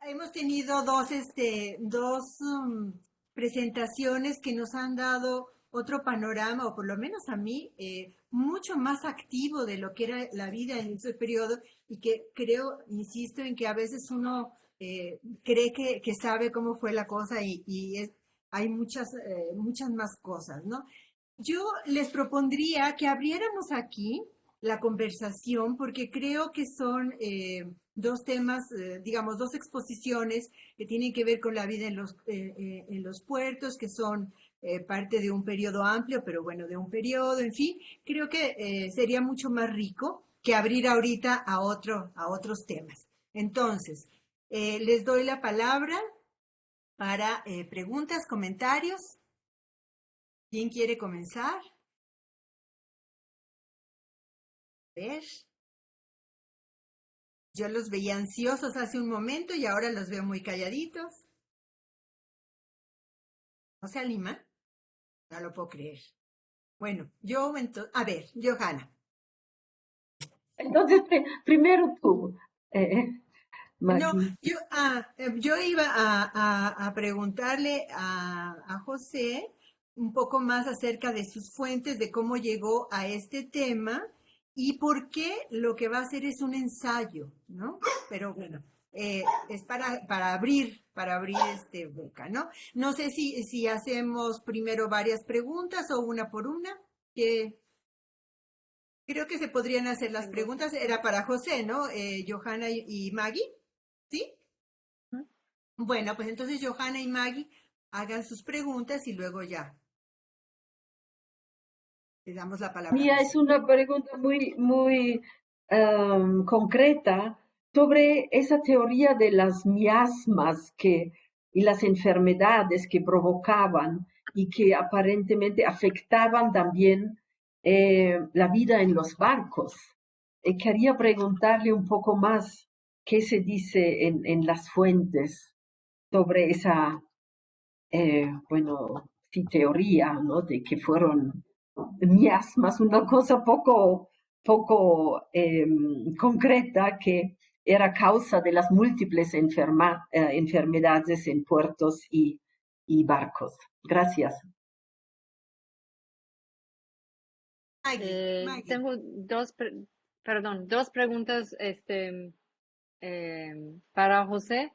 Hemos tenido dos presentaciones que nos han dado otro panorama, o por lo menos a mí, mucho más activo de lo que era la vida en ese periodo y que creo, insisto, en que a veces uno cree que sabe cómo fue la cosa hay muchas más cosas, ¿no? Yo les propondría que abriéramos aquí la conversación porque creo que son dos temas, digamos, dos exposiciones que tienen que ver con la vida en los puertos, que son parte de un periodo amplio, pero bueno, de un periodo, en fin, creo que sería mucho más rico que abrir ahorita a otros temas. Entonces, les doy la palabra para preguntas, comentarios. ¿Quién quiere comenzar? A ver. Yo los veía ansiosos hace un momento y ahora los veo muy calladitos. ¿No se anima? No lo puedo creer. Bueno, a ver, Johanna. Entonces, primero tú, No, Maggie. yo iba a preguntarle a José un poco más acerca de sus fuentes, de cómo llegó a este tema y por qué lo que va a hacer es un ensayo, ¿no? Pero bueno, es para abrir este boca, ¿no? No sé si hacemos primero varias preguntas o una por una, que creo que se podrían hacer las Tengo. preguntas. Era para José, ¿no? Johanna y Maggie, ¿sí? Bueno, pues entonces Johanna y Maggie hagan sus preguntas y luego ya le damos la palabra a Mía es José. una pregunta muy concreta sobre esa teoría de las miasmas y las enfermedades que provocaban y que aparentemente afectaban también la vida en los barcos. Quería preguntarle un poco más qué se dice en las fuentes sobre esa, bueno, sí, teoría, ¿no? De que fueron miasmas, una cosa poco concreta que era causa de las múltiples enfermedades en puertos y barcos. Gracias. Maggie. Tengo dos preguntas para José,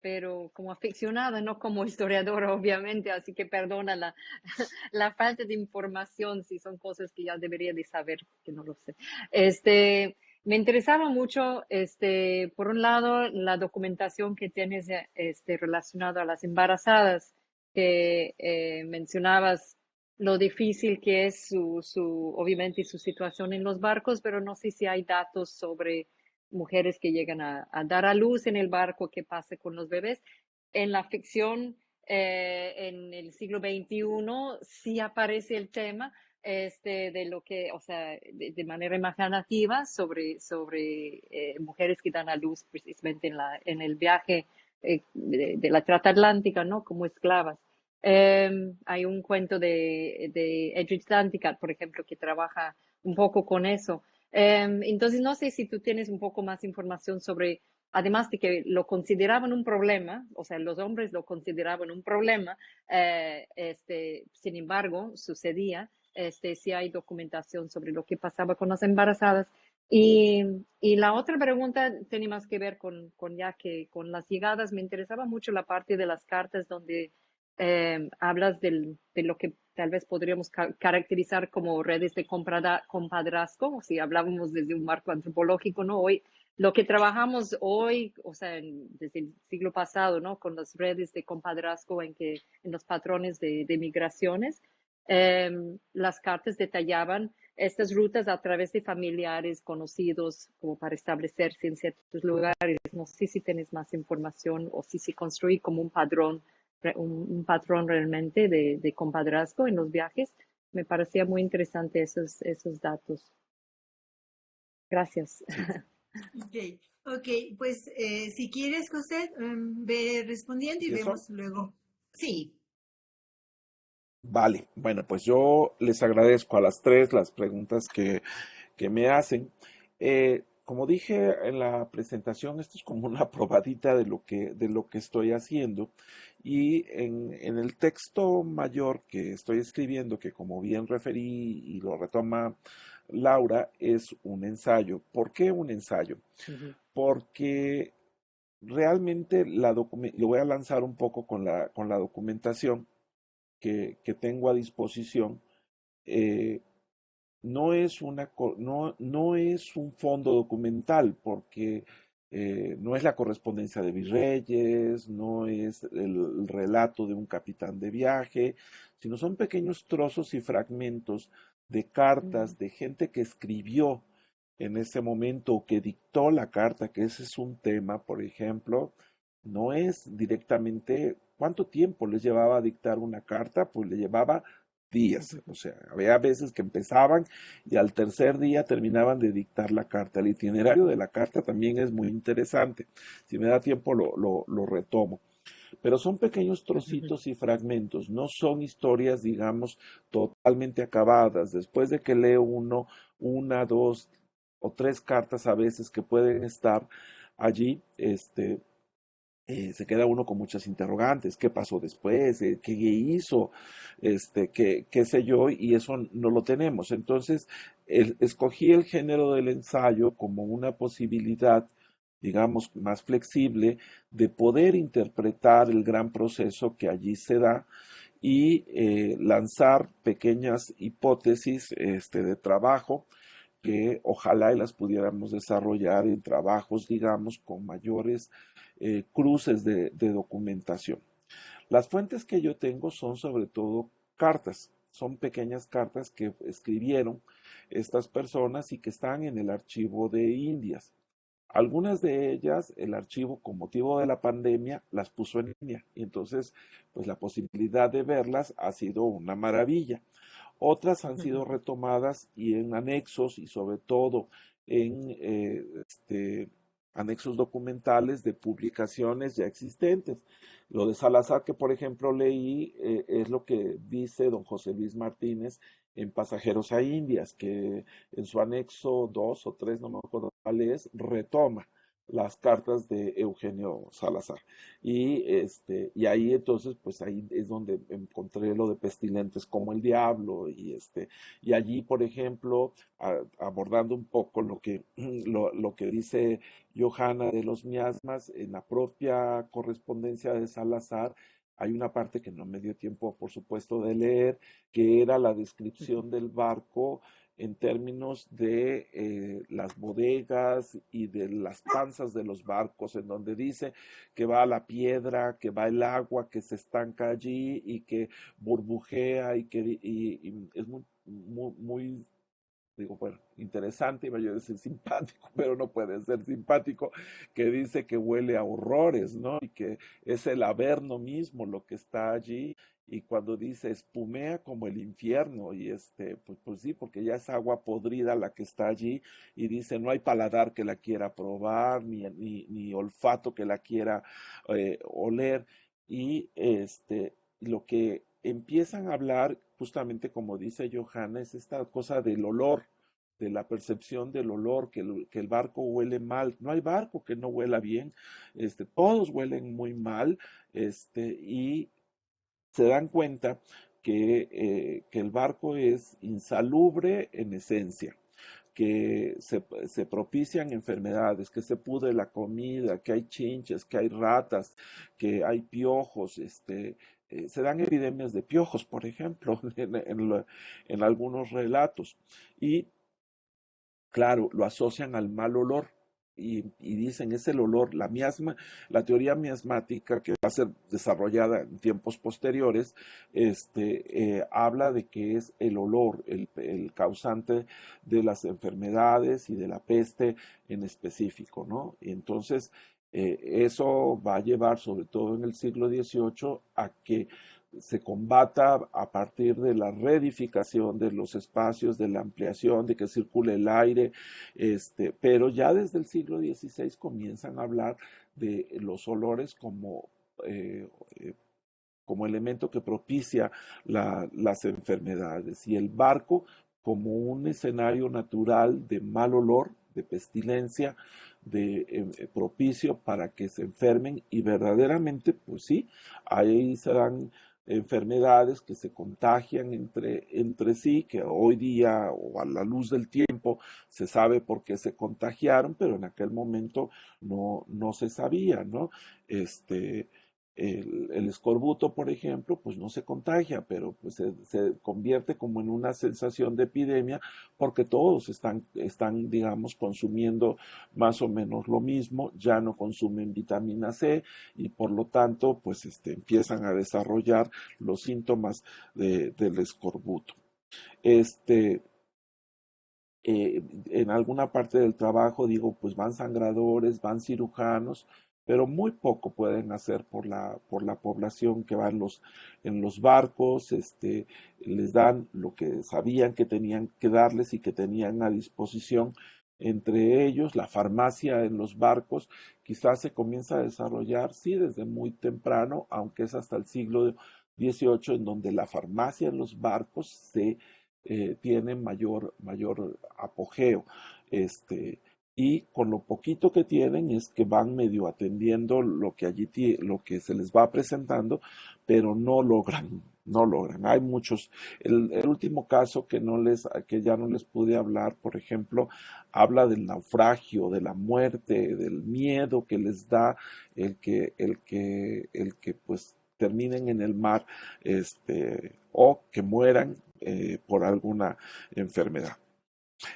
pero como aficionada, no como historiadora, obviamente, así que perdona la falta de información si son cosas que ya debería de saber, que no lo sé. Me interesaba mucho, por un lado, la documentación que tienes relacionada a las embarazadas, que mencionabas lo difícil que es obviamente su situación en los barcos, pero no sé si hay datos sobre mujeres que llegan a dar a luz en el barco, qué pasa con los bebés. En la ficción, en el siglo XXI, sí aparece el tema de lo que, o sea, de manera imaginativa sobre mujeres que dan a luz precisamente en el viaje de la trata atlántica, ¿no? Como esclavas. Hay un cuento de Edwidge Danticat, por ejemplo, que trabaja un poco con eso. Entonces, no sé si tú tienes un poco más información sobre, además de que lo consideraban un problema, o sea, los hombres lo consideraban un problema, sin embargo, sucedía, si hay documentación sobre lo que pasaba con las embarazadas. Y la otra pregunta tiene más que ver con ya que con las llegadas, me interesaba mucho la parte de las cartas donde hablas de lo que tal vez podríamos caracterizar como redes de compadrazgo, si hablábamos desde un marco antropológico, ¿no? Hoy, lo que trabajamos hoy, o sea, desde el siglo pasado, ¿no? Con las redes de compadrazgo en los patrones de migraciones, las cartas detallaban estas rutas a través de familiares conocidos como para establecerse en ciertos lugares. No sé si tienes más información o si se construye como un patrón realmente de compadrazgo en los viajes. Me parecía muy interesante esos datos. Gracias. Ok, pues si quieres, José, ve respondiendo y ¿Empiezo? vemos luego. Sí. Vale, bueno, pues yo les agradezco a las tres las preguntas que me hacen. como dije en la presentación, esto es como una probadita de lo que estoy haciendo. Y en el texto mayor que estoy escribiendo, que como bien referí y lo retoma Laura, es un ensayo. ¿Por qué un ensayo? Ujú, Porque realmente lo voy a lanzar un poco con la documentación que tengo a disposición. eh, no es no es un fondo documental porque no es la correspondencia de virreyes, no es el relato de un capitán de viaje, sino son pequeños trozos y fragmentos de ujú, cartas de gente que escribió en ese momento o que dictó la carta, que ese es un tema, por ejemplo, no es directamente cuánto tiempo les llevaba a dictar una carta, pues le llevaba días. ujú, O sea, había veces que empezaban y al tercer día terminaban de dictar la carta. El itinerario de la carta también es muy interesante. Si me da tiempo lo retomo. Pero son pequeños ujú, trocitos y fragmentos, no son historias, digamos, totalmente acabadas. Después de que leo una, dos o tres cartas a veces que pueden estar allí, se queda uno con muchas interrogantes, qué pasó después, qué hizo, qué sé yo, y eso no lo tenemos. Entonces, escogí el género del ensayo como una posibilidad, digamos, más flexible de poder interpretar el gran proceso que allí se da y lanzar pequeñas hipótesis de trabajo que ojalá y las pudiéramos desarrollar en trabajos, digamos, con mayores cruces de documentación. Las fuentes que yo tengo son sobre todo cartas, son pequeñas cartas que escribieron estas personas y que están en el archivo de Indias. Algunas de ellas, el archivo con motivo de la pandemia las puso en línea y entonces pues la posibilidad de verlas ha sido una maravilla. Otras han sido ujú, retomadas y en anexos y sobre todo en anexos documentales de publicaciones ya existentes. Lo de Salazar, que por ejemplo leí, es lo que dice don José Luis Martínez en Pasajeros a Indias, que en su anexo 2 o 3 no me acuerdo cuál es, retoma las cartas de Eugenio Salazar. Y ahí entonces, pues ahí es donde encontré lo de pestilentes como el diablo, y allí, por ejemplo, abordando un poco lo que dice Johanna de los miasmas, en la propia correspondencia de Salazar, hay una parte que no me dio tiempo, por supuesto, de leer, que era la ujú, descripción del barco en términos de las bodegas y de las panzas de los barcos, en donde dice que va la piedra, que va el agua, que se estanca allí y que burbujea y es muy, digo, bueno, interesante, iba yo a decir simpático, pero no puede ser simpático, que dice que huele a horrores, ¿no? Y que es el averno mismo lo que está allí, y cuando dice espumea como el infierno, y pues sí, porque ya es agua podrida la que está allí, y dice no hay paladar que la quiera probar, ni olfato que la quiera oler, y lo que empiezan a hablar, justamente como dice Johanna, es esta cosa del olor, de la percepción del olor, que el barco huele mal. No hay barco que no huela bien, todos huelen muy mal, y se dan cuenta que el barco es insalubre en esencia, que se propician enfermedades, que se pudre la comida, que hay chinches, que hay ratas, que hay piojos, se dan epidemias de piojos, por ejemplo, en algunos relatos. Y claro, lo asocian al mal olor y dicen es el olor, la teoría miasmática que va a ser desarrollada en tiempos posteriores, habla de que es el olor el causante de las enfermedades y de la peste en específico, ¿no? Y entonces eso va a llevar, sobre todo en el siglo XVIII, a que se combata a partir de la reedificación de los espacios, de la ampliación, de que circule el aire, pero ya desde el siglo XVI comienzan a hablar de los olores eh, eh, como elemento que propicia las enfermedades y el barco como un escenario natural de mal olor, de pestilencia, propicio para que se enfermen y verdaderamente, pues sí, ahí se dan enfermedades que se contagian entre sí, que hoy día o a la luz del tiempo se sabe por qué se contagiaron, pero en aquel momento no se sabía, ¿no? El escorbuto, por ejemplo, pues no se contagia, pero pues se convierte como en una sensación de epidemia porque todos están, digamos, consumiendo más o menos lo mismo, ya no consumen vitamina C y por lo tanto, pues empiezan a desarrollar los síntomas del escorbuto. En alguna parte del trabajo, digo, pues van sangradores, van cirujanos, pero muy poco pueden hacer por la población que va en los barcos, les dan lo que sabían que tenían que darles y que tenían a disposición. Entre ellos, la farmacia en los barcos quizás se comienza a desarrollar, sí, desde muy temprano, aunque es hasta el siglo XVIII, en donde la farmacia en los barcos tiene mayor apogeo. Y con lo poquito que tienen es que van medio atendiendo lo que lo que se les va presentando, pero no logran. Hay muchos. El último caso que ya no les pude hablar, por ejemplo, habla del naufragio, de la muerte, del miedo que les da el que pues terminen en el mar, o que mueran por alguna enfermedad.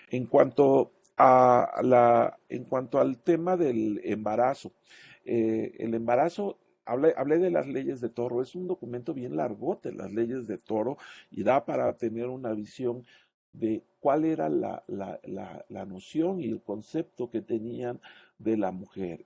En cuanto en cuanto al tema del embarazo, el embarazo, hablé de las leyes de Toro, es un documento bien largote, las leyes de Toro, y da para tener una visión de cuál era la noción y el concepto que tenían de la mujer.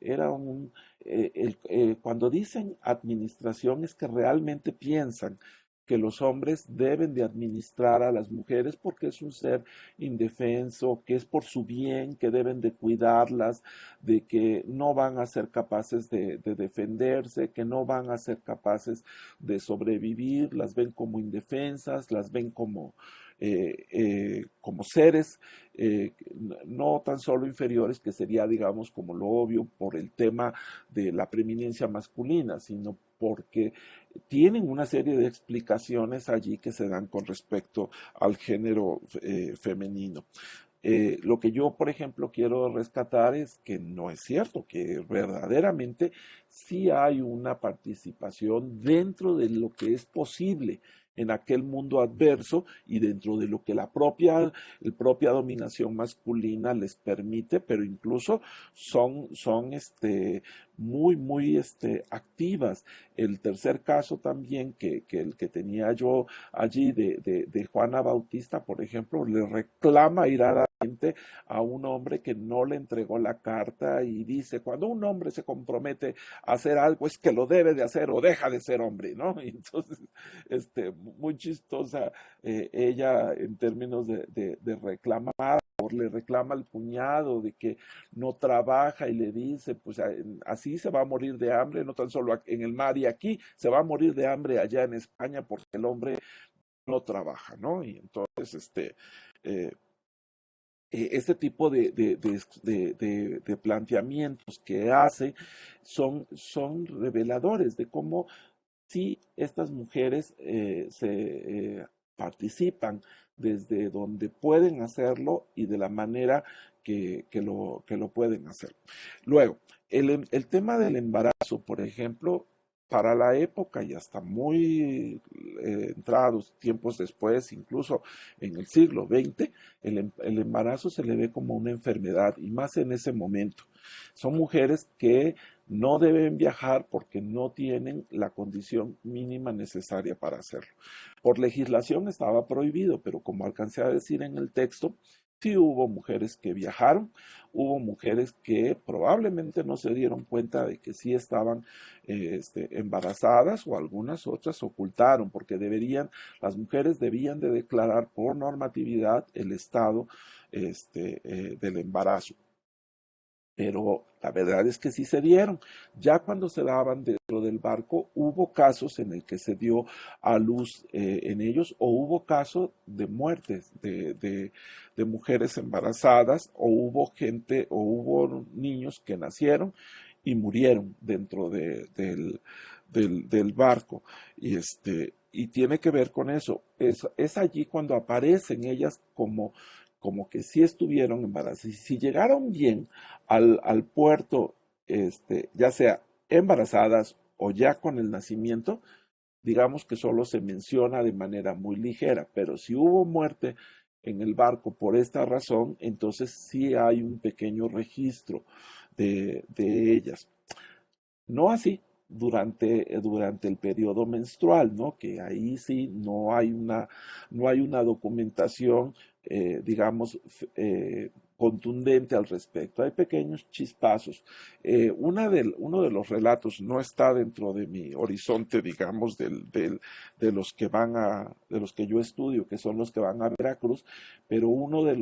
Cuando dicen administración es que realmente piensan que los hombres deben de administrar a las mujeres porque es un ser indefenso, que es por su bien, que deben de cuidarlas, de que no van a ser capaces de defenderse, que no van a ser capaces de sobrevivir, las ven como indefensas, las ven como seres no tan solo inferiores, que sería, digamos, como lo obvio por el tema de la preeminencia masculina, sino porque tienen una serie de explicaciones allí que se dan con respecto al género femenino. Lo que yo, por ejemplo, quiero rescatar es que no es cierto, que verdaderamente sí hay una participación dentro de lo que es posible en aquel mundo adverso y dentro de lo que la propia dominación masculina les permite, pero incluso son muy activas. El tercer caso también, el que tenía yo allí de Juana Bautista, por ejemplo, le reclama iradamente a un hombre que no le entregó la carta y dice, cuando un hombre se compromete a hacer algo es que lo debe de hacer o deja de ser hombre, ¿no? Y entonces, muy chistosa ella en términos de reclamar, le reclama al cuñado de que no trabaja y le dice, pues así se va a morir de hambre, no tan solo en el mar y aquí, se va a morir de hambre allá en España porque el hombre no trabaja, ¿no? Y entonces, este tipo de planteamientos que hace son reveladores de cómo si estas mujeres participan desde donde pueden hacerlo y de la manera que lo pueden hacer. Luego, el tema del embarazo, por ejemplo, para la época y hasta muy entrados tiempos después, incluso en el siglo XX, el embarazo se le ve como una enfermedad y más en ese momento. Son mujeres que no deben viajar porque no tienen la condición mínima necesaria para hacerlo. Por legislación estaba prohibido, pero como alcancé a decir en el texto, sí hubo mujeres que viajaron, hubo mujeres que probablemente no se dieron cuenta de que sí estaban embarazadas o algunas otras ocultaron porque las mujeres debían de declarar por normatividad el estado del embarazo. pero la verdad es que sí se dieron. Ya cuando se daban dentro del barco, hubo casos en el que se dio a luz en ellos, o hubo casos de muertes de mujeres embarazadas, o hubo gente, o hubo niños que nacieron y murieron dentro del barco. Y tiene que ver con eso. Es allí cuando aparecen ellas como que sí estuvieron embarazadas. Y si llegaron bien al puerto, ya sea embarazadas o ya con el nacimiento, digamos que solo se menciona de manera muy ligera, pero si hubo muerte en el barco por esta razón, entonces sí hay un pequeño registro de ellas. No así durante el periodo menstrual, ¿no? Que ahí sí no hay una documentación, digamos, contundente al respecto. Hay pequeños chispazos. Uno de los relatos no está dentro de mi horizonte, digamos, de los que de los que yo estudio, que son los que van a Veracruz, pero uno de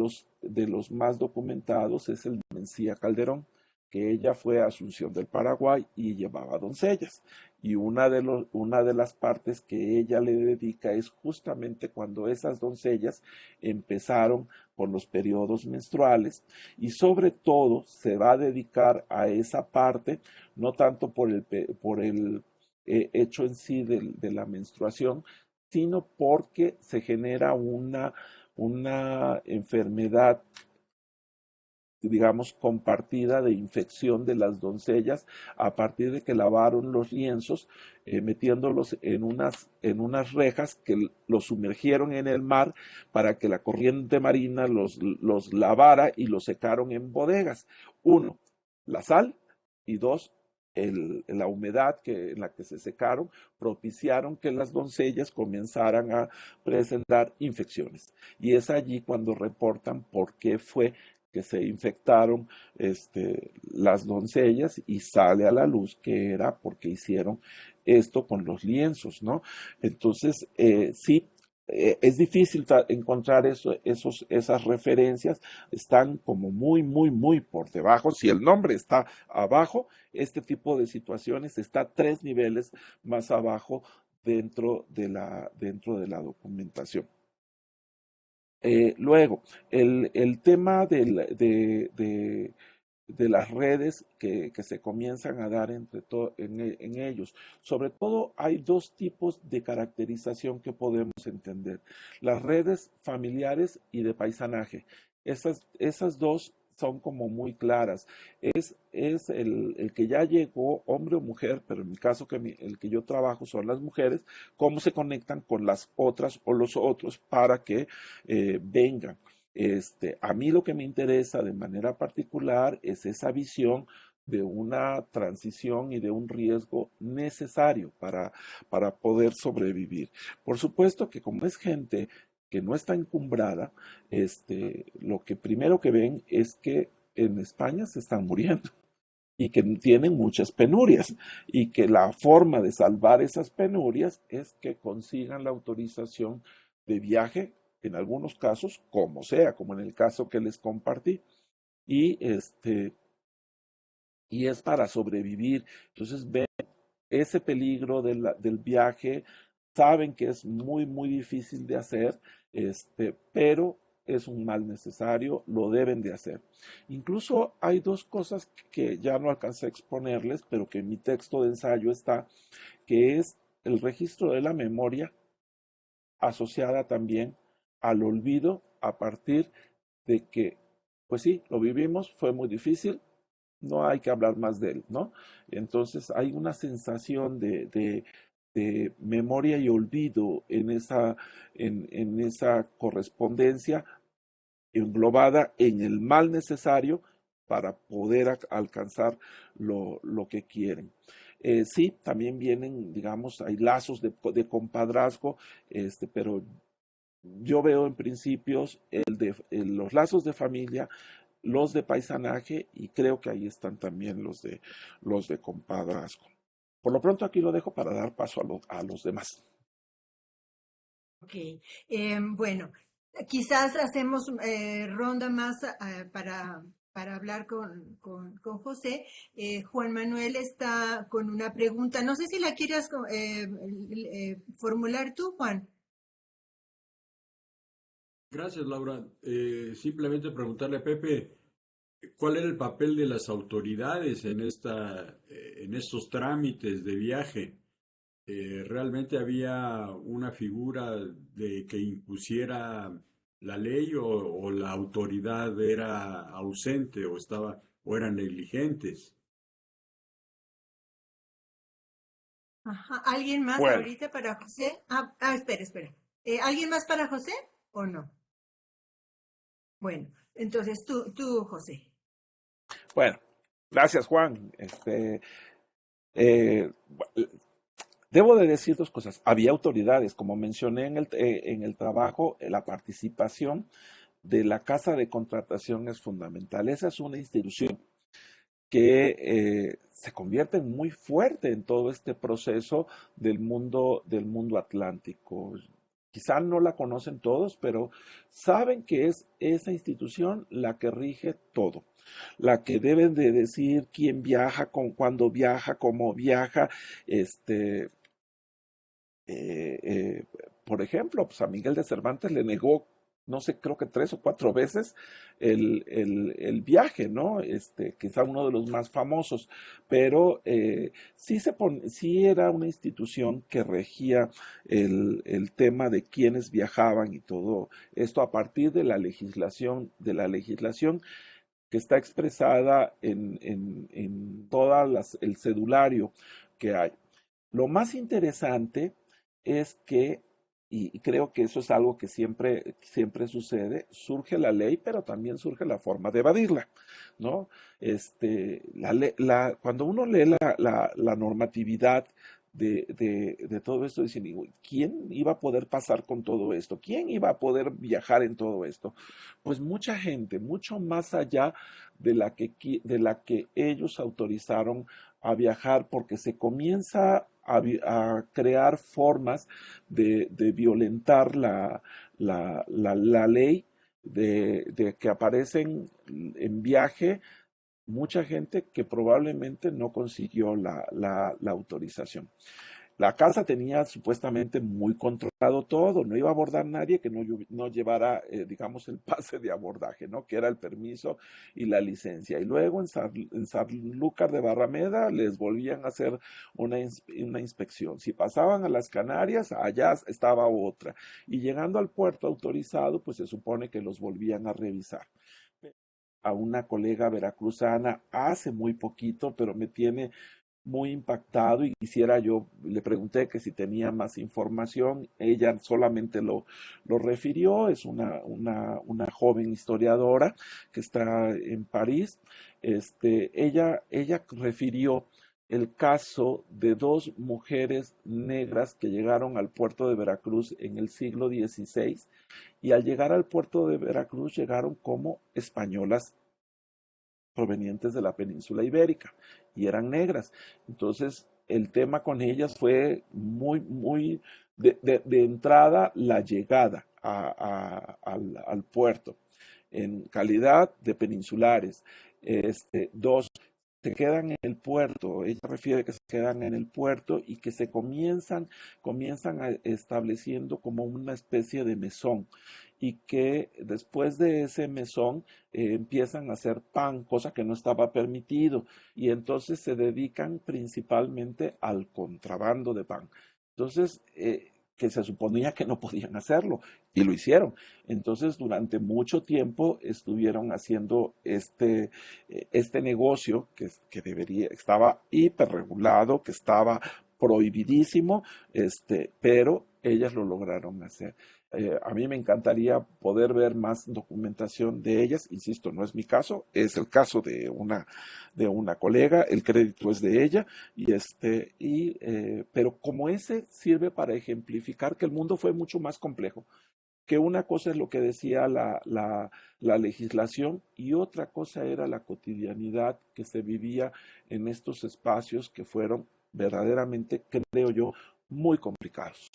los más documentados es el de Mencía Calderón, que ella fue a Asunción del Paraguay y llevaba doncellas. Y una de las partes que ella le dedica es justamente cuando esas doncellas empezaron por los periodos menstruales, y sobre todo se va a dedicar a esa parte, no tanto por el hecho en sí de la menstruación, sino porque se genera una enfermedad, digamos, compartida de infección de las doncellas a partir de que lavaron los lienzos, metiéndolos en unas rejas que los sumergieron en el mar para que la corriente marina los lavara, y los secaron en bodegas. Uno, la sal, y dos, la humedad en la que se secaron propiciaron que las doncellas comenzaran a presentar infecciones. Y es allí cuando reportan por qué fue que se infectaron las doncellas, y sale a la luz que era porque hicieron esto con los lienzos, ¿no? Entonces, sí, es difícil encontrar esas referencias, están como muy, muy, muy por debajo. Si el nombre está abajo, este tipo de situaciones está 3 niveles más abajo dentro de la documentación. Luego, el tema de las redes que se comienzan a dar en ellos. Sobre todo hay dos tipos de caracterización que podemos entender: las redes familiares y de paisanaje. Esas dos son como muy claras. Es el que ya llegó, hombre o mujer, pero en mi caso el que yo trabajo son las mujeres, cómo se conectan con las otras o los otros para que vengan. A mí lo que me interesa de manera particular es esa visión de una transición y de un riesgo necesario para poder sobrevivir. Por supuesto que como es gente que no está encumbrada, lo que primero que ven es que en España se están muriendo y que tienen muchas penurias, y que la forma de salvar esas penurias es que consigan la autorización de viaje, en algunos casos, como sea, como en el caso que les compartí, y y es para sobrevivir. Entonces ven ese peligro del viaje, saben que es muy, muy difícil de hacer, pero es un mal necesario, lo deben de hacer. Incluso hay dos cosas que ya no alcancé a exponerles, pero que en mi texto de ensayo está, que es el registro de la memoria asociada también al olvido, a partir de que, pues sí, lo vivimos, fue muy difícil, no hay que hablar más de él, ¿no? Entonces hay una sensación de memoria y olvido en esa correspondencia, englobada en el mal necesario para poder alcanzar lo que quieren. Sí, también vienen, digamos, hay lazos de compadrazgo, pero yo veo en principios los lazos de familia, los de paisanaje, y creo que ahí están también los de compadrazgo. Por lo pronto aquí lo dejo para dar paso a los demás. Ok, bueno, quizás hacemos ronda más para hablar con José. Juan Manuel está con una pregunta. No sé si la quieras formular tú, Juan. Gracias, Laura. Simplemente preguntarle a Pepe, ¿cuál era el papel de las autoridades en estos trámites de viaje? ¿Realmente había una figura de que impusiera la ley o la autoridad era ausente o eran negligentes? Ajá. ¿Alguien más Bueno, ahorita para José? Espera. ¿Alguien más para José o no? Bueno, entonces tú, José. bueno, gracias Juan. Eh, Debo de decir dos cosas. Había autoridades, como mencioné en el trabajo, la participación de la Casa de Contratación es fundamental. Esa es una institución que se convierte muy fuerte en todo este proceso del mundo atlántico. Quizá no la conocen todos, pero saben que es esa institución la que rige todo, la que deben de decir quién viaja, con cuándo viaja, cómo viaja, este, eh, eh, por ejemplo, pues a Miguel de Cervantes le negó, no sé, creo que 3 o 4 veces el viaje, ¿no? Quizá uno de los más famosos, pero sí era una institución que regía el tema de quiénes viajaban y todo esto a partir de la legislación que está expresada en todas el cedulario que hay. Lo más interesante es que, y creo que eso es algo que siempre sucede, surge la ley, pero también surge la forma de evadirla, ¿no? Cuando uno lee la normatividad de todo esto, dicen, ¿quién iba a poder pasar con todo esto? ¿Quién iba a poder viajar en todo esto? Pues mucha gente, mucho más allá de la que ellos autorizaron a viajar, porque se comienza a crear formas de violentar la ley, de que aparecen en viaje mucha gente que probablemente no consiguió la autorización. La casa tenía supuestamente muy controlado todo, no iba a abordar nadie que no llevara, digamos, el pase de abordaje, ¿no? Que era el permiso y la licencia. Y luego en Sanlúcar de Barrameda les volvían a hacer una inspección. Si pasaban a las Canarias, allá estaba otra. Y llegando al puerto autorizado, pues se supone que los volvían a revisar. A una colega veracruzana hace muy poquito, pero me tiene muy impactado y le pregunté que si tenía más información, ella solamente lo refirió, es una joven historiadora que está en París. Ella refirió el caso de dos mujeres negras que llegaron al puerto de Veracruz en el siglo XVI y al llegar al puerto de Veracruz llegaron como españolas provenientes de la península ibérica y eran negras. Entonces, el tema con ellas fue muy de entrada la llegada al puerto en calidad de peninsulares. Dos, se quedan en el puerto, ella refiere que se quedan en el puerto y que comienzan estableciendo como una especie de mesón y que después de ese mesón empiezan a hacer pan, cosa que no estaba permitido, y entonces se dedican principalmente al contrabando de pan. Entonces, que se suponía que no podían hacerlo, y lo hicieron. Entonces, durante mucho tiempo estuvieron haciendo este negocio estaba hiperregulado, que estaba prohibidísimo, pero ellas lo lograron hacer. A mí me encantaría poder ver más documentación de ellas, insisto, no es mi caso, es el caso de una colega, el crédito es de ella, pero como ese sirve para ejemplificar que el mundo fue mucho más complejo, que una cosa es lo que decía la legislación y otra cosa era la cotidianidad que se vivía en estos espacios que fueron verdaderamente, creo yo, muy complicados,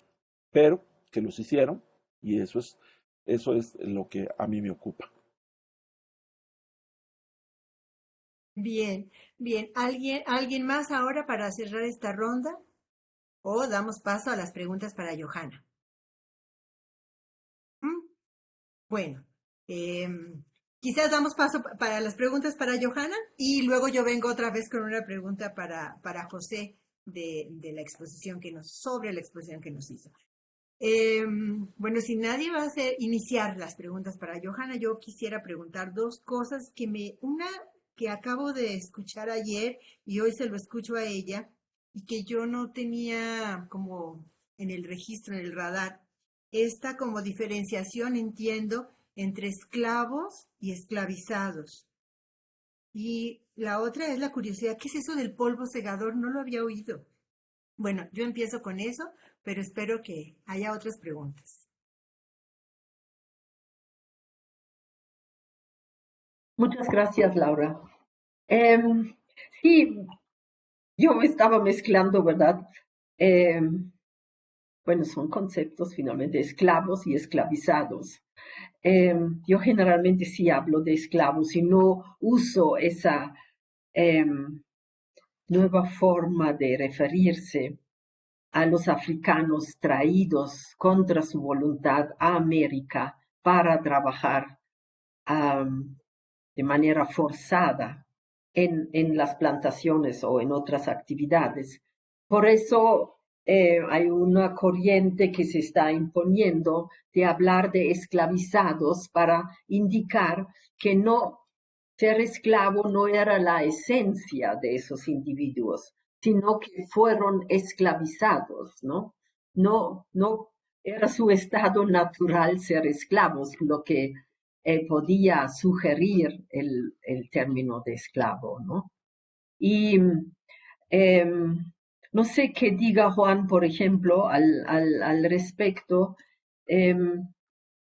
pero que los hicieron y eso es lo que a mí me ocupa. Bien, bien. ¿Alguien más ahora para cerrar esta ronda? ¿O damos paso a las preguntas para Johanna? ¿Mm? Bueno, quizás damos paso para las preguntas para Johanna y luego yo vengo otra vez con una pregunta para José de la exposición sobre la exposición que nos hizo. Bueno, si nadie va a iniciar las preguntas para Johanna, yo quisiera preguntar dos cosas una que acabo de escuchar ayer y hoy se lo escucho a ella y que yo no tenía como en el registro, en el radar, esta como diferenciación, entiendo, entre esclavos y esclavizados. Y la otra es la curiosidad, ¿qué es eso del polvo segador? No lo había oído. Bueno, yo empiezo con eso, pero espero que haya otras preguntas. Muchas gracias, Laura. Sí, yo me estaba mezclando, ¿verdad? Bueno, son conceptos finalmente, esclavos y esclavizados. Yo generalmente sí hablo de esclavos y no uso esa nueva forma de referirse a los africanos traídos contra su voluntad a América para trabajar de manera forzada en las plantaciones o en otras actividades. Por eso hay una corriente que se está imponiendo de hablar de esclavizados para indicar que no ser esclavo no era la esencia de esos individuos, sino que fueron esclavizados, ¿no? No era su estado natural ser esclavos, lo que podía sugerir el término de esclavo, ¿no? Y no sé qué diga Juan, por ejemplo, al respecto.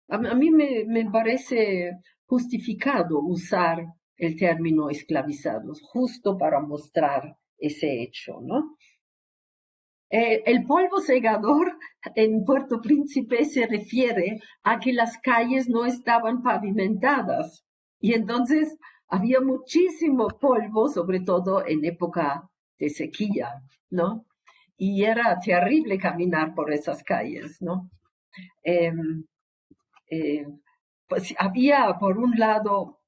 A mí me parece justificado usar el término esclavizados, justo para mostrar ese hecho, ¿no? El polvo segador en Puerto Príncipe se refiere a que las calles no estaban pavimentadas y entonces había muchísimo polvo, sobre todo en época de sequía, ¿no? Y era terrible caminar por esas calles, ¿no? Eh, eh, pues había, por un lado,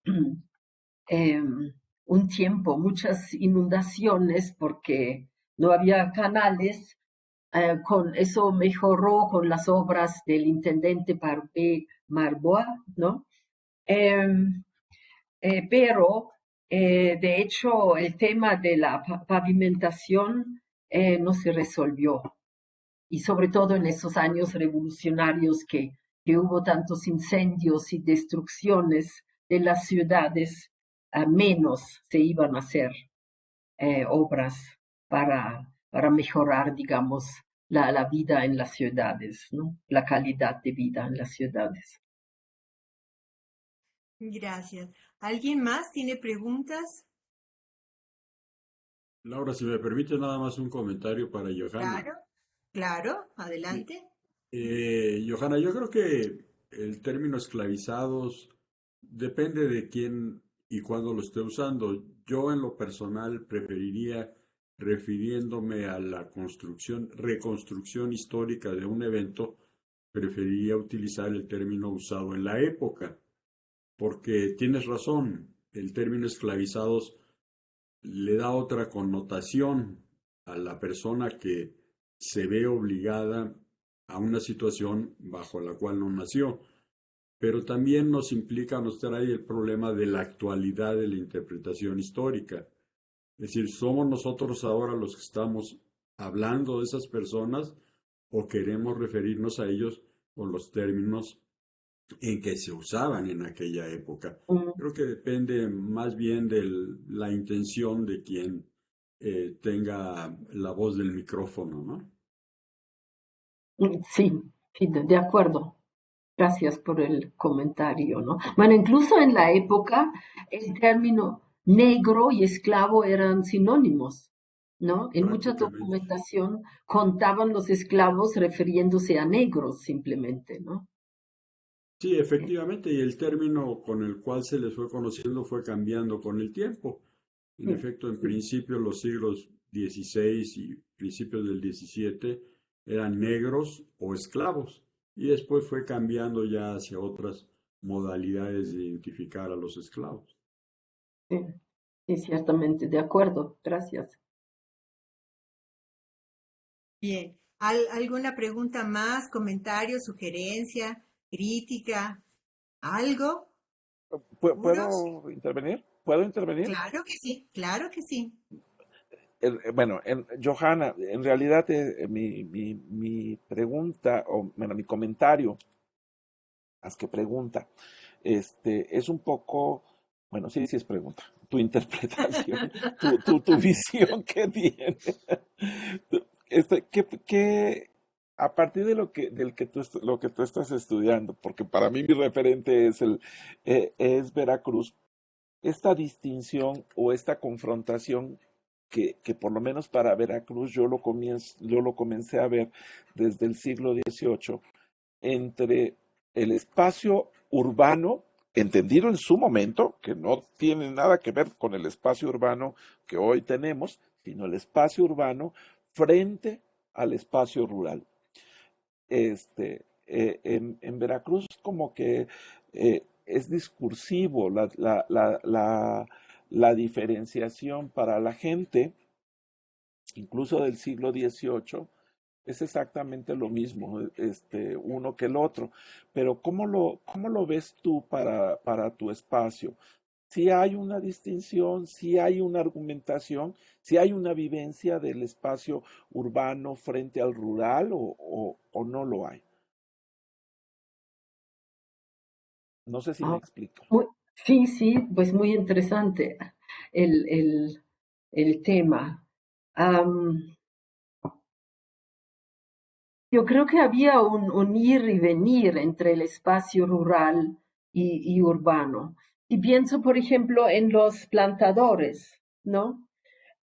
un tiempo, muchas inundaciones porque no había canales. Con eso mejoró con las obras del intendente Barbé Marbois, ¿no? Pero, de hecho, el tema de la pavimentación no se resolvió. Y sobre todo en esos años revolucionarios que hubo tantos incendios y destrucciones de las ciudades, menos se iban a hacer obras para mejorar, digamos, la vida en las ciudades, ¿no? La calidad de vida en las ciudades. Gracias. ¿Alguien más tiene preguntas? Laura, si me permite nada más un comentario para Johanna. Claro, claro, adelante. Johanna, yo creo que el término esclavizados depende de quién y cuándo lo esté usando. Yo en lo personal preferiría, refiriéndome a la reconstrucción histórica de un evento, preferiría utilizar el término usado en la época, porque tienes razón, el término esclavizados le da otra connotación a la persona que se ve obligada a una situación bajo la cual no nació, pero también nos trae el problema de la actualidad de la interpretación histórica. Es decir, ¿somos nosotros ahora los que estamos hablando de esas personas o queremos referirnos a ellos con los términos en que se usaban en aquella época? Creo que depende más bien de la intención de quien tenga la voz del micrófono, ¿no? Sí, sí, de acuerdo. Gracias por el comentario, ¿no? Bueno, incluso en la época el término negro y esclavo eran sinónimos, ¿no? En mucha Prácticamente. documentación contaban los esclavos refiriéndose a negros simplemente, ¿no? Sí, efectivamente, y el término con el cual se les fue conociendo fue cambiando con el tiempo. En efecto, en principio los siglos XVI y principios del XVII eran negros o esclavos y después fue cambiando ya hacia otras modalidades de identificar a los esclavos. Sí, sí, ciertamente, de acuerdo, gracias. Bien. ¿Alguna pregunta más, comentario, sugerencia, crítica, algo? ¿Puros? ¿Puedo intervenir? ¿Puedo intervenir? Claro que sí, claro que sí. Bueno, Johanna, en realidad mi pregunta, o bueno, mi comentario, más que pregunta, es un poco, bueno, sí, sí es pregunta, tu interpretación, tu visión que tiene. A partir de lo que tú estás estudiando, porque para mí mi referente es Veracruz, esta distinción o esta confrontación que por lo menos para Veracruz yo lo comencé a ver desde el siglo XVIII entre el espacio urbano, entendido en su momento, que no tiene nada que ver con el espacio urbano que hoy tenemos, sino el espacio urbano frente al espacio rural. En Veracruz como que es discursivo la diferenciación para la gente, incluso del siglo XVIII, es exactamente lo mismo, uno que el otro. Pero cómo lo ves tú para tu espacio? Si hay una distinción, si hay una argumentación, si hay una vivencia del espacio urbano frente al rural o no lo hay. No sé si me Ah, explico. sí, sí, pues muy interesante el, el, el tema. Am, yo creo que había un ir y venir entre el espacio rural y urbano. Y pienso, por ejemplo, en los plantadores, ¿no?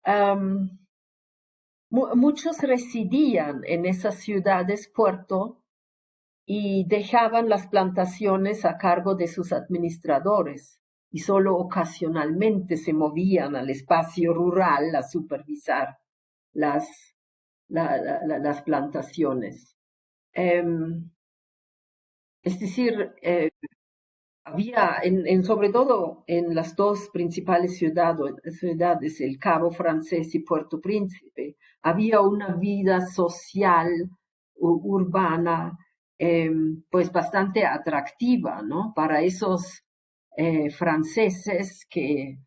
Am, muchos residían en esas ciudades puerto y dejaban las plantaciones a cargo de sus administradores y solo ocasionalmente se movían al espacio rural a supervisar las, las plantaciones. Es decir, había, sobre todo en las dos principales ciudades, el Cabo Francés y Puerto Príncipe, había una vida social, urbana, pues bastante atractiva, ¿no? Para esos franceses que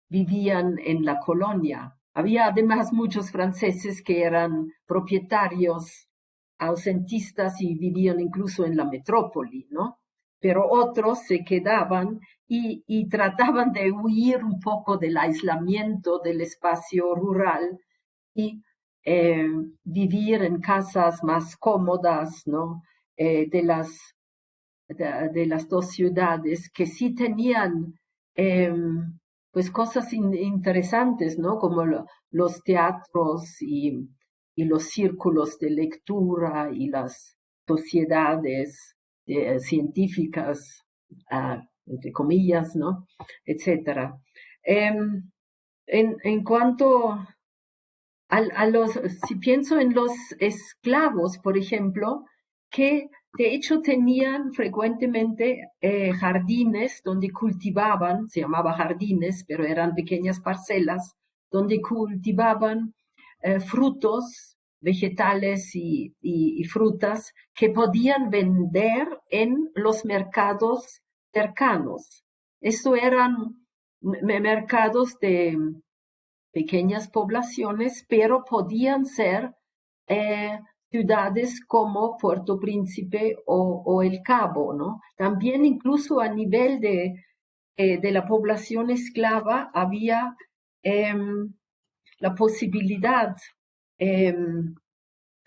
vivían en la colonia. Había además muchos franceses que eran propietarios ausentistas y vivían incluso en la metrópoli, ¿no? Pero otros se quedaban y trataban de huir un poco del aislamiento del espacio rural y eh, vivir en casas más cómodas, ¿no? De las dos ciudades que sí tenían pues cosas interesantes, ¿no? Como los teatros y los círculos de lectura y las sociedades científicas, entre comillas, ¿no? Etcétera. En cuanto si pienso en los esclavos, por ejemplo, que de hecho tenían frecuentemente jardines donde cultivaban, se llamaba jardines, pero eran pequeñas parcelas, donde cultivaban frutos, vegetales y frutas que podían vender en los mercados cercanos. Esto eran mercados de pequeñas poblaciones, pero podían ser ciudades como Puerto Príncipe o El Cabo, ¿no? También incluso a nivel de la población esclava había la posibilidad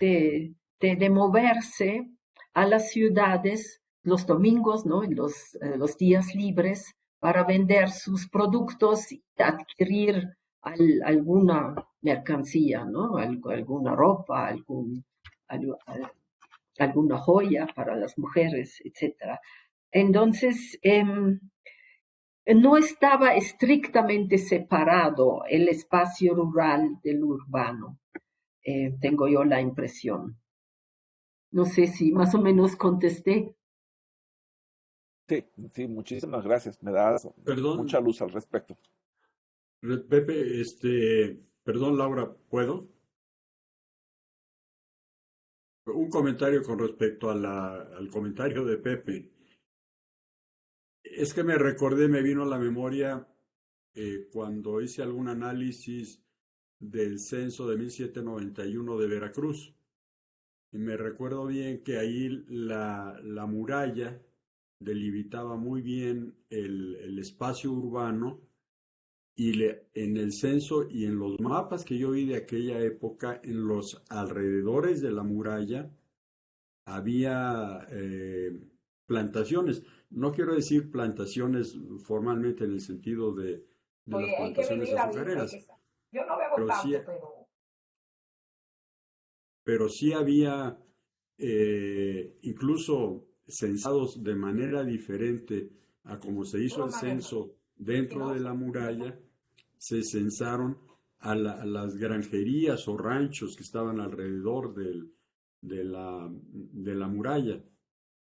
de moverse a las ciudades los domingos, ¿no? En los días libres para vender sus productos y adquirir alguna mercancía, ¿no? Alguna ropa, alguna joya para las mujeres, etcétera. Entonces, no estaba estrictamente separado el espacio rural del urbano, tengo yo la impresión. No sé si más o menos contesté. Sí, sí, muchísimas gracias. Me das mucha Perdón, luz al respecto. Pepe, perdón, Laura, ¿puedo? Un comentario con respecto a al comentario de Pepe. Es que me recordé, me vino a la memoria cuando hice algún análisis del censo de 1791 de Veracruz. Y me recuerdo bien que ahí la muralla delimitaba muy bien el espacio urbano y en el censo y en los mapas que yo vi de aquella época, en los alrededores de la muralla había plantaciones. No quiero decir plantaciones formalmente en el sentido de las Oye, hay que plantaciones vivir la vida, hay azucareras, que yo no bebo pero sí, tanto, pero sí había incluso censados de manera diferente a como se hizo puro el manejo. censo Si dentro de no, la no. muralla, se censaron a las granjerías o ranchos que estaban alrededor de la muralla.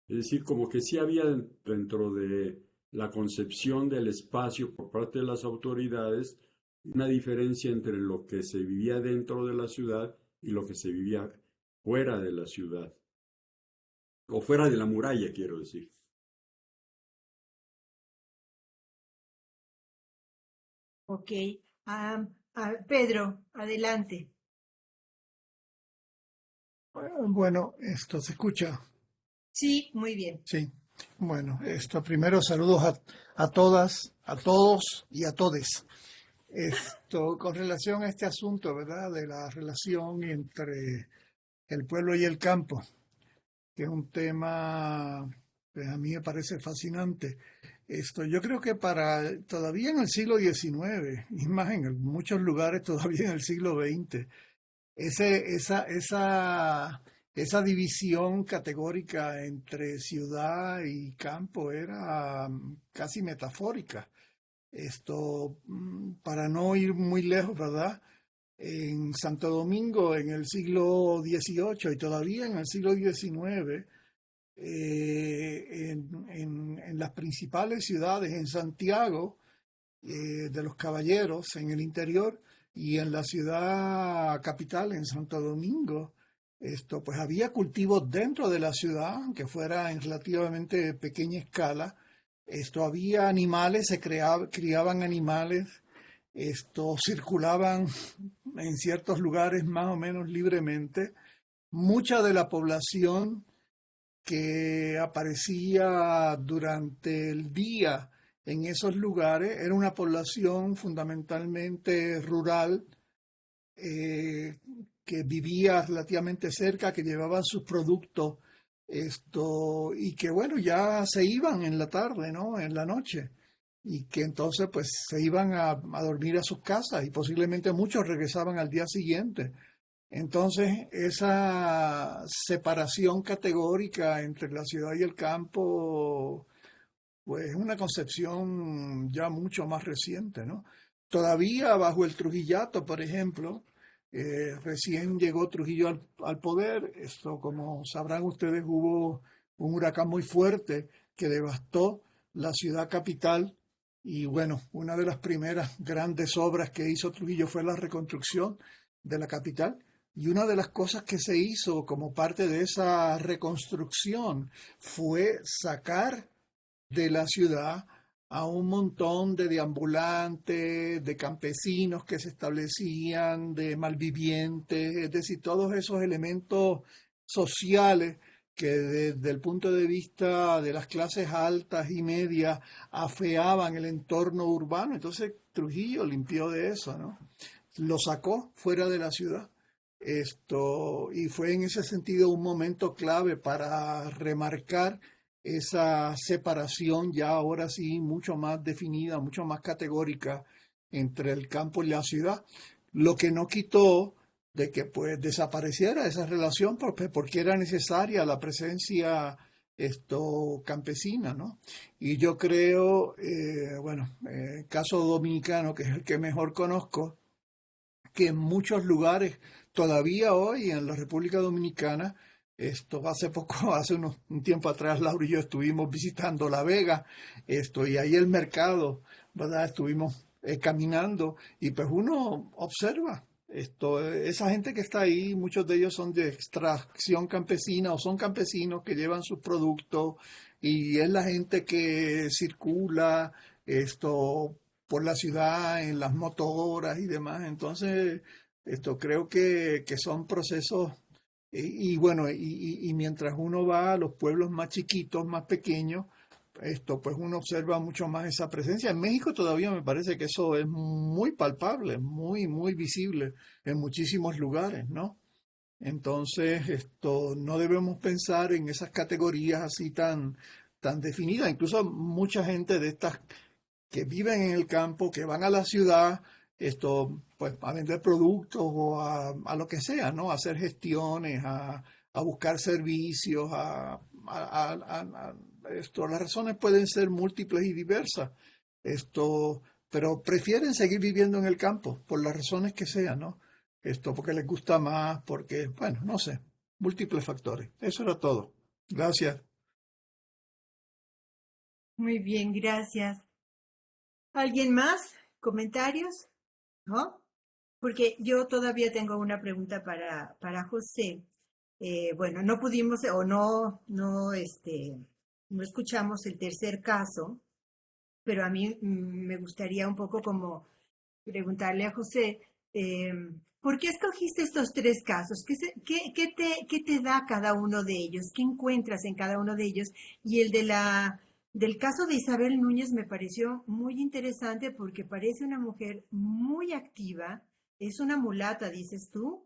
Es decir, como que sí había dentro de la concepción del espacio por parte de las autoridades una diferencia entre lo que se vivía dentro de la ciudad y lo que se vivía fuera de la ciudad, o fuera de la muralla, quiero decir. Ok. Pedro, adelante. Bueno, esto se escucha. Sí, muy bien. Sí. Bueno, esto primero saludos a todas, a todos y a todes. Esto con relación a este asunto, ¿verdad? De la relación entre el pueblo y el campo, que es un tema que a mí me parece fascinante. Esto, yo creo que todavía en el siglo XIX, y más en muchos lugares todavía en el siglo XX, ese, esa división categórica entre ciudad y campo era casi metafórica. Esto, para no ir muy lejos, ¿verdad? En Santo Domingo, en el siglo XVIII y todavía en el siglo XIX, en las principales ciudades, en Santiago, de los Caballeros, en el interior, y en la ciudad capital, en Santo Domingo, esto, pues había cultivos dentro de la ciudad, aunque fuera en relativamente pequeña escala. Esto había animales, criaban animales, esto circulaban en ciertos lugares más o menos libremente. Mucha de la población que aparecía durante el día en esos lugares era una población fundamentalmente rural, eh, que vivía relativamente cerca, que llevaban sus productos, esto, y que bueno, ya se iban en la tarde, ¿no? En la noche, y que entonces pues se iban a dormir a sus casas y posiblemente muchos regresaban al día siguiente. Entonces, esa separación categórica entre la ciudad y el campo, pues es una concepción ya mucho más reciente, ¿no? Todavía bajo el Trujillato, por ejemplo, recién llegó Trujillo al poder. Esto, como sabrán ustedes, hubo un huracán muy fuerte que devastó la ciudad capital. Y bueno, una de las primeras grandes obras que hizo Trujillo fue la reconstrucción de la capital. Y una de las cosas que se hizo como parte de esa reconstrucción fue sacar de la ciudad a un montón de deambulantes, de campesinos que se establecían, de malvivientes, es decir, todos esos elementos sociales que desde el punto de vista de las clases altas y medias afeaban el entorno urbano. Entonces Trujillo limpió de eso, ¿no? Lo sacó fuera de la ciudad. Esto, y fue en ese sentido un momento clave para remarcar esa separación ya ahora sí mucho más definida, mucho más categórica entre el campo y la ciudad, lo que no quitó de que pues desapareciera esa relación porque era necesaria la presencia campesina, ¿no? Y yo creo, bueno, caso dominicano, que es el que mejor conozco, que en muchos lugares, todavía hoy en la República Dominicana, hace poco, un tiempo atrás, Laura y yo estuvimos visitando La Vega, y ahí el mercado, ¿verdad? Estuvimos caminando y pues uno observa esa gente que está ahí, muchos de ellos son de extracción campesina o son campesinos que llevan sus productos y es la gente que circula por la ciudad en las motoras y demás. Entonces, creo que son procesos y bueno, y mientras uno va a los pueblos más chiquitos, más pequeños, pues uno observa mucho más esa presencia. En México todavía me parece que eso es muy palpable, muy, muy visible en muchísimos lugares, ¿no? Entonces, no debemos pensar en esas categorías así tan definidas. Incluso mucha gente de estas que viven en el campo, que van a la ciudad, pues a vender productos o a lo que sea, ¿no? A hacer gestiones, a buscar servicios, las razones pueden ser múltiples y diversas, pero prefieren seguir viviendo en el campo por las razones que sean, ¿no? Porque les gusta más, porque, bueno, no sé, múltiples factores. Eso era todo. Gracias. Muy bien, gracias. ¿Alguien más? ¿Comentarios? ¿No? Porque yo todavía tengo una pregunta para José. Bueno, no pudimos o no escuchamos el tercer caso, pero a mí me gustaría un poco como preguntarle a José, ¿por qué escogiste estos tres casos? ¿Qué te da cada uno de ellos? ¿Qué encuentras en cada uno de ellos? Y el del caso de Isabel Núñez me pareció muy interesante porque parece una mujer muy activa, es una mulata, dices tú,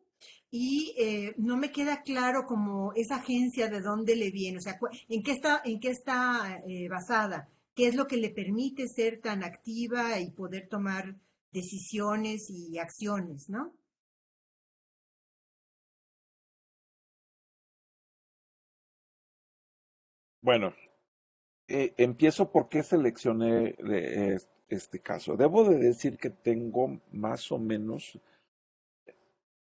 y no me queda claro como esa agencia de dónde le viene, o sea, en qué está basada, qué es lo que le permite ser tan activa y poder tomar decisiones y acciones, ¿no? Bueno, empiezo por qué seleccioné este caso. Debo de decir que tengo más o menos,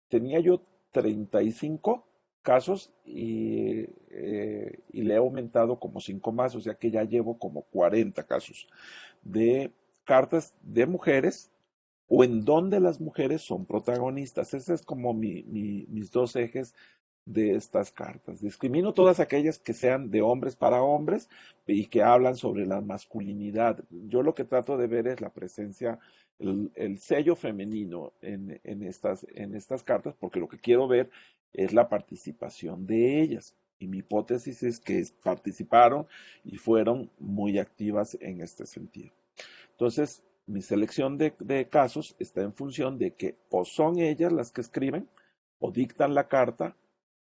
tenía yo 35 casos y le he aumentado como 5 más, o sea que ya llevo como 40 casos de cartas de mujeres o en donde las mujeres son protagonistas. Ese es como mis dos ejes de estas cartas. Discrimino todas aquellas que sean de hombres para hombres y que hablan sobre la masculinidad. Yo lo que trato de ver es la presencia, el sello femenino en estas cartas, porque lo que quiero ver es la participación de ellas. Y mi hipótesis es que participaron y fueron muy activas en este sentido. Entonces, mi selección de casos está en función de que o son ellas las que escriben o dictan la carta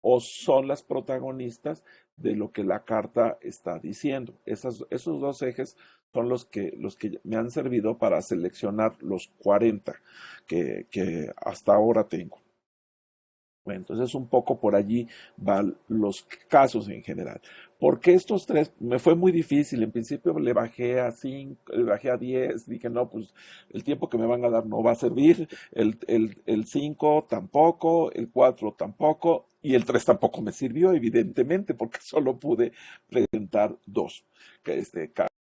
o son las protagonistas de lo que la carta está diciendo. Esos dos ejes son los que me han servido para seleccionar los 40 que hasta ahora tengo. Bueno, entonces un poco por allí van los casos en general. ¿Por qué estos tres? Me fue muy difícil. En principio le bajé a 5, le bajé a 10. Dije, no, pues el tiempo que me van a dar no va a servir. El 5 tampoco, el 4 tampoco y el 3 tampoco me sirvió, evidentemente, porque solo pude presentar 2.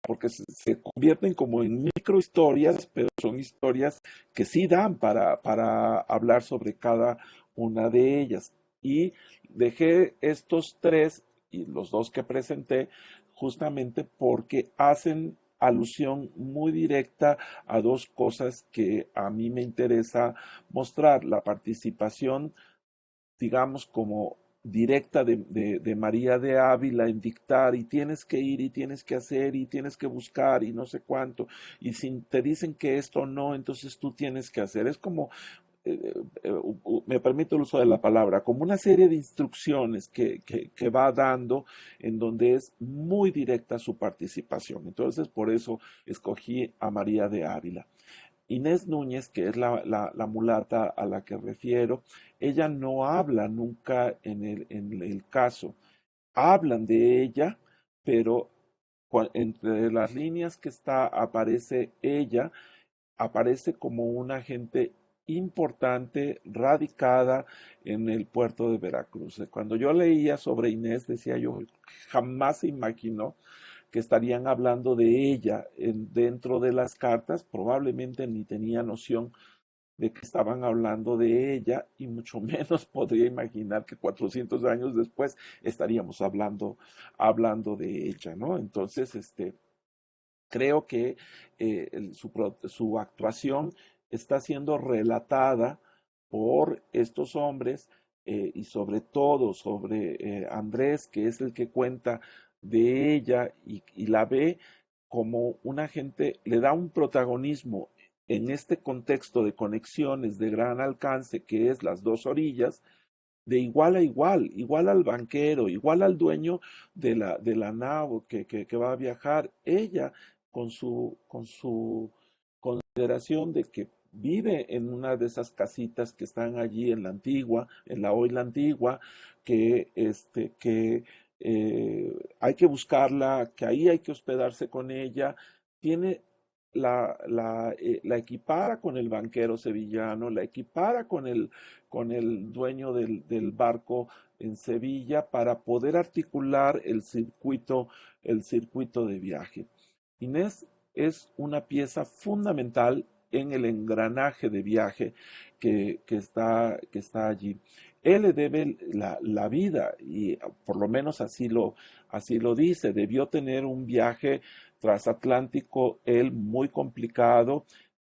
Porque se convierten como en microhistorias, pero son historias que sí dan para hablar sobre cada una de ellas. Y dejé estos 3 y los 2 que presenté justamente porque hacen alusión muy directa a 2 cosas que a mí me interesa mostrar. La participación, digamos, como directa de María de Ávila en dictar y tienes que ir y tienes que hacer y tienes que buscar y no sé cuánto y si te dicen que esto no, entonces tú tienes que hacer. Es como me permito el uso de la palabra, como una serie de instrucciones que va dando en donde es muy directa su participación. Entonces, por eso escogí a María de Ávila. Inés Núñez, que es la mulata a la que refiero, ella no habla nunca en el caso. Hablan de ella, pero entre las líneas que está aparece ella, aparece como una gente importante, radicada en el puerto de Veracruz. Cuando yo leía sobre Inés, decía yo, jamás se imaginó que estarían hablando de ella dentro de las cartas, probablemente ni tenía noción de que estaban hablando de ella y mucho menos podría imaginar que 400 años después estaríamos hablando de ella, ¿no? Entonces, creo que su actuación está siendo relatada por estos hombres y sobre todo sobre Andrés, que es el que cuenta de ella y la ve como una gente, le da un protagonismo en este contexto de conexiones de gran alcance que es las dos orillas, de igual a igual, igual al banquero, igual al dueño de la nave que va a viajar. Ella, con su consideración de que vive en una de esas casitas que están allí en la antigua, en la hoy la antigua, que hay que buscarla, que ahí hay que hospedarse con ella, tiene la equipara con el banquero sevillano, la equipara con el dueño del barco en Sevilla para poder articular el circuito de viaje. Inés es una pieza fundamental en el engranaje de viaje que está allí. Él le debe la vida y por lo menos así lo dice. Debió tener un viaje transatlántico, él muy complicado.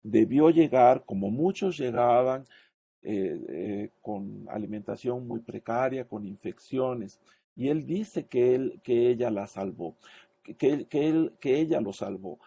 Debió llegar, como muchos llegaban, con alimentación muy precaria, con infecciones. Y él dice que ella la salvó, que ella lo salvó.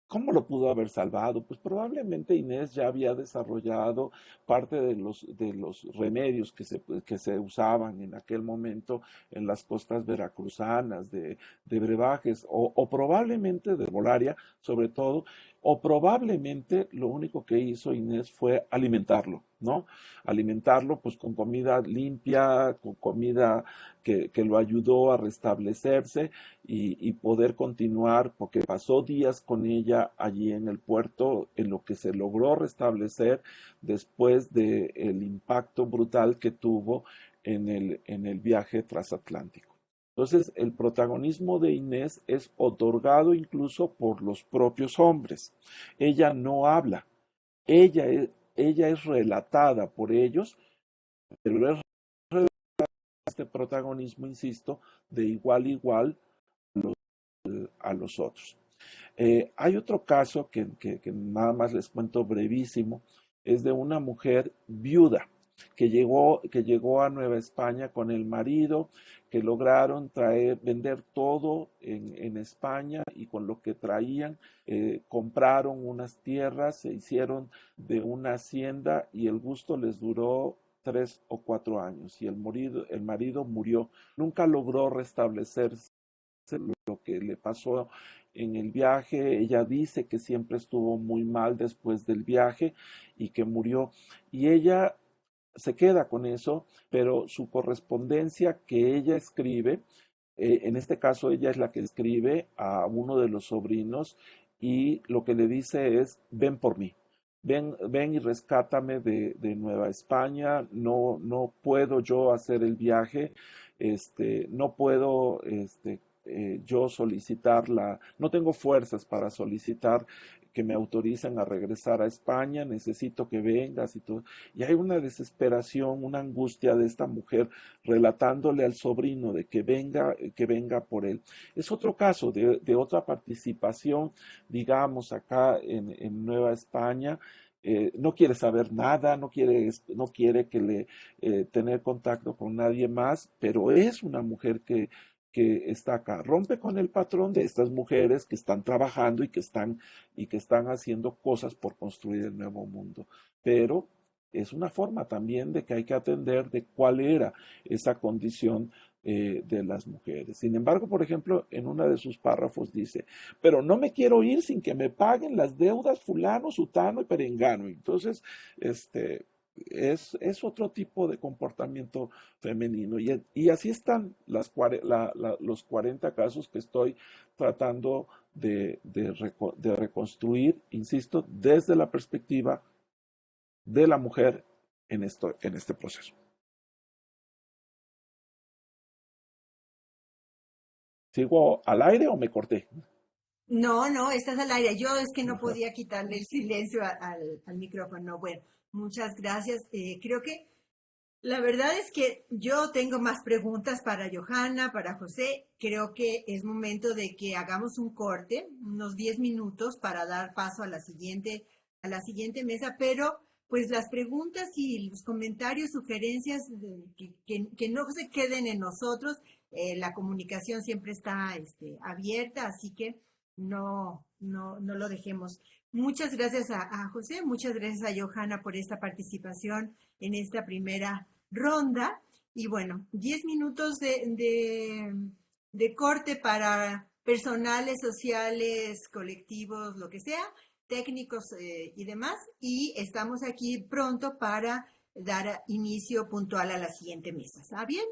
¿Cómo lo pudo haber salvado? Pues probablemente Inés ya había desarrollado parte de los remedios que se usaban en aquel momento en las costas veracruzanas, de brebajes, o probablemente de Bolaria, sobre todo, o probablemente lo único que hizo Inés fue alimentarlo, ¿no? Alimentarlo pues con comida limpia, con comida que lo ayudó a restablecerse y poder continuar, porque pasó días con ella allí en el puerto, en lo que se logró restablecer después del impacto brutal que tuvo en el viaje transatlántico. Entonces, el protagonismo de Inés es otorgado incluso por los propios hombres. Ella no habla, ella es relatada por ellos, pero es este protagonismo, insisto, de igual a igual a los otros. Hay otro caso que nada más les cuento brevísimo, es de una mujer viuda que llegó a Nueva España con el marido, que lograron vender todo en España y con lo que traían compraron unas tierras, se hicieron de una hacienda y el gusto les duró 3 o 4 años y el marido murió. Nunca logró restablecerse lo que le pasó en el viaje. Ella dice que siempre estuvo muy mal después del viaje y que murió. Y ella se queda con eso, pero su correspondencia que ella escribe, en este caso ella es la que escribe a uno de los sobrinos y lo que le dice es, ven por mí. Ven y rescátame de Nueva España, no puedo yo hacer el viaje, no puedo yo solicitarla, no tengo fuerzas para solicitar que me autoricen a regresar a España, necesito que vengas y todo. Y hay una desesperación, una angustia de esta mujer relatándole al sobrino de que venga por él. Es otro caso de otra participación, digamos, acá en Nueva España. No quiere saber nada, no quiere que tener contacto con nadie más, pero es una mujer que está acá, rompe con el patrón de estas mujeres que están trabajando y que están haciendo cosas por construir el nuevo mundo. Pero es una forma también de que hay que atender de cuál era esa condición de las mujeres. Sin embargo, por ejemplo, en uno de sus párrafos dice, pero no me quiero ir sin que me paguen las deudas fulano, sutano y perengano. Entonces, es otro tipo de comportamiento femenino. Y así están los 40 casos que estoy tratando de reconstruir, insisto, desde la perspectiva de la mujer en este proceso. ¿Sigo al aire o me corté? No, no, estás al aire. Yo es que no Ajá. podía quitarle el silencio al micrófono. Bueno, muchas gracias. Creo que la verdad es que yo tengo más preguntas para Johanna, para José. Creo que es momento de que hagamos un corte, unos 10 minutos para dar paso a la siguiente mesa, pero pues las preguntas y los comentarios, sugerencias, que no se queden en nosotros. La comunicación siempre está abierta, así que no lo dejemos. Muchas gracias a José, muchas gracias a Johanna por esta participación en esta primera ronda. Y bueno, 10 minutos de corte para personales, sociales, colectivos, lo que sea, técnicos y demás. Y estamos aquí pronto para dar inicio puntual a la siguiente mesa. ¿Está bien?